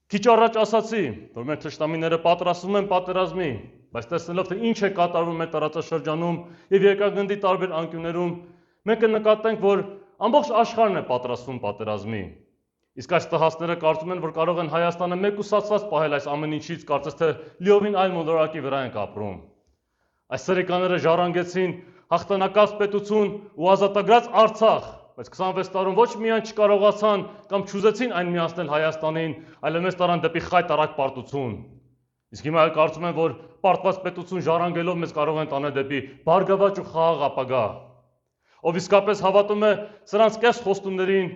Քիչ առաջ ասացի, որ մեր թշնամիները պատրաստվում են պատերազմի, բայց տեսնելով թե ինչ է կատարվում մեր տարածաշրջանում եւ երկրագնդի տարբեր անկյուններում, մենք կնկատենք, որ ամբողջ աշխարհն է պատրաստվում պատերազմի։ Իսկ այս տհասները կարծում են, որ կարող են Հայաստանը մեկուսացված պահել այս ամեն ինչից, կարծես թե լիովին այլ մոլորակի վրա ենք ապրում։ Այս սրիկաները ժառանգեցին հաղթանակած պետություն ու ազատագրած Արցախ, բայց 26 տարում ոչ միայն չկարողացան կամ չուզեցին այն միացնել Հայաստանին, այլև մեզ տարան դեպի խայտարակ պարտություն։ Իսկ հիմա կարծում են, որ պարտված պետություն ժառանգելով մեզ կարող են տանել դեպի բարգավաճ ու խաղաղ ապագա։ Ով իսկապես հավատում է սրանց կես խոստումներին,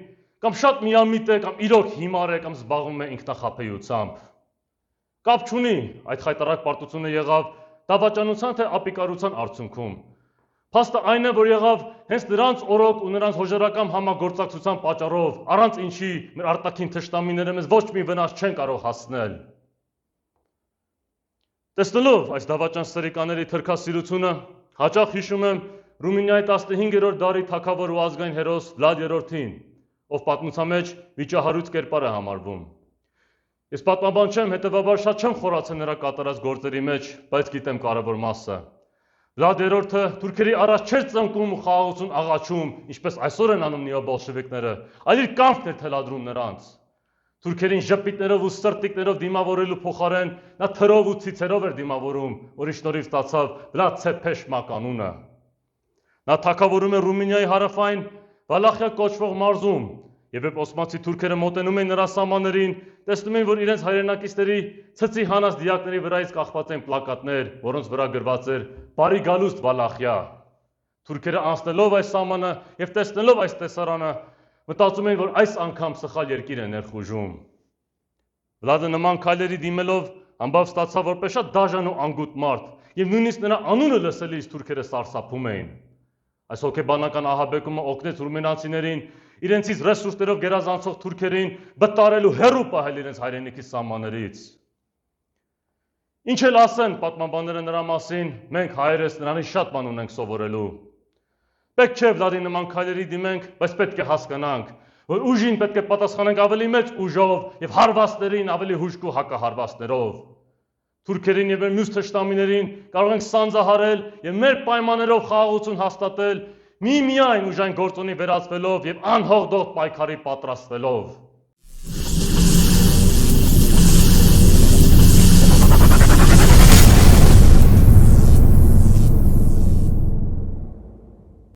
կամ շատ միամիտ է, կամ իրոք հիմար է, կամ զբաղվում է ինքնախաբեությամբ։ Կապ չունի, այդ խայտարակ պարտությունը եղավ դավաճանության թե ապիկարության արդյունքում։ Փաստը այն է, որ եղավ հենց նրանց օրոք ու նրանց հոժարակամ համագործակցության պատճառով, առանց ինչի մեր արտաքին թշնամիները մեզ ոչ մի վնաս չեն կարող հասցնել։ Տեսնելով այս դավաճան սրիկաների թրքասիրությունը, հաճախ հիշում եմ Ռումինիայի 15-րդ դարի թագավոր ու ազգային հերոս Վլադ III-ին, ով պատմության մեջ վիճահարույց կերպար է համարվում։ Ես պատմաբան չեմ, հետևաբար շատ չեմ խորացել նրա կատարած գործերի մեջ, բայց գիտեմ կարևոր մասը։ Վլադ III-ը թուրքերի առաջ չէր ծնկում ու խաղաղություն աղաչում, ինչպես այսօր են անում նեոբոլշևիկները, այլ իր կամքն էր թելադրում նրանց։ Թուրքերին ժպիտներով ու սրտիկներով դիմավորելու փոխարեն նա թրով ու ցիցերով էր դիմավորում, որի շնորհիվ ստացավ Վլադ Ցեփեշմակ անունը։ Նա թագավորում է Ռումինիայի հարավային Վալախիա կոչվող մարզում, եւ երբ օսմանցի թուրքերը մոտենում էին նրա սահմաններին, տեսնում էին, որ իրենց հայրենակիցների ցծի հանած դիակների վրայից կախված են պլակատներ, որոնց վրա գրված էր «Բարի գալուստ Վալախիա»։ Թուրքերը անցնելով այս սահմանը եւ տեսնելով այս տեսարանը, մտածում էին, որ այս անգամ սխալ երկիր է ներխուժում։ Վլադը նման քայլերի դիմելով ամբավ ստացավ որպես շատ դաժան ու անգութ մարդ, եւ նույնիսկ նրա անունը լսելիս թուրքերը սարսափում էին։ Այս հոգեբանական ահաբեկումը օգնեց ռումինացիներին իրենցից ռեսուրսներով գերազանցող թուրքերին բտարել ու հեռու պահել իրենց հայրենիքի սահմաններից։ Ինչ էլ ասեն պատմաբանները նրա մասին, մենք հայերս նրանից շատ բան ունենք սովորելու։ Պետք չէ Վլադի նման քայլերի դիմենք, բայց պետք է հասկանանք, որ ուժին պետք է պատասխանենք ավելի մեծ ուժով եւ հարվածներին ավելի հուժկու հակահարվածներով։ Թուրքերին եւ մեր մյուս թշնամիներին կարող ենք սանձահարել եւ մեր պայմաններով խաղաղություն հաստատել միմիայն ուժային գործոնի վերածվելով եւ անհողդող պայքարի պատրաստվելով։